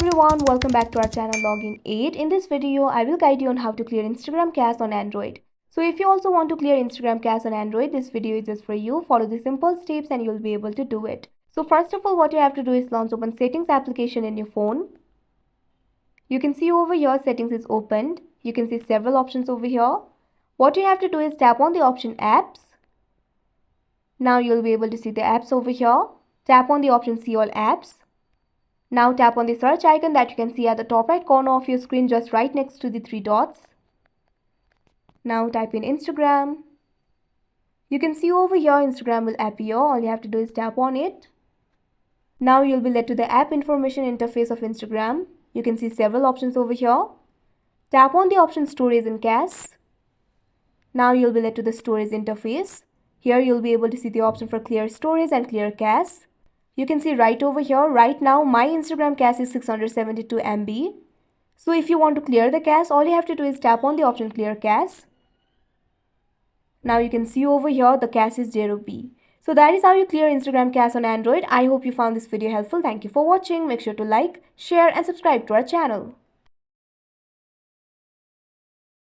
everyone, welcome back to our channel Login 8. In this video, I will guide you on how to clear Instagram cache on Android. So if you also want to clear Instagram cache on Android, this video is just for you. Follow the simple steps and you'll be able to do it. So first of all, what you have to do is launch Open Settings application in your phone. You can see over here settings is opened. You can see several options over here. What you have to do is tap on the option apps. Now you'll be able to see the apps over here. Tap on the option see all apps. Now tap on the search icon that you can see at the top right corner of your screen, just right next to the three dots. Now type in Instagram. You can see over here Instagram will appear. All you have to do is tap on it. Now you'll be led to the app information interface of Instagram. You can see several options over here. Tap on the option storage and cache. Now you'll be led to the storage interface. Here you'll be able to see the option for clear storage and clear cache. You can see right over here, right now my Instagram cache is 672 MB. So if you want to clear the cache, all you have to do is tap on the option clear cache. Now you can see over here the cache is 0B. So that is how you clear Instagram cache on Android. I hope you found this video helpful. Thank you for watching. Make sure to like, share and subscribe to our channel.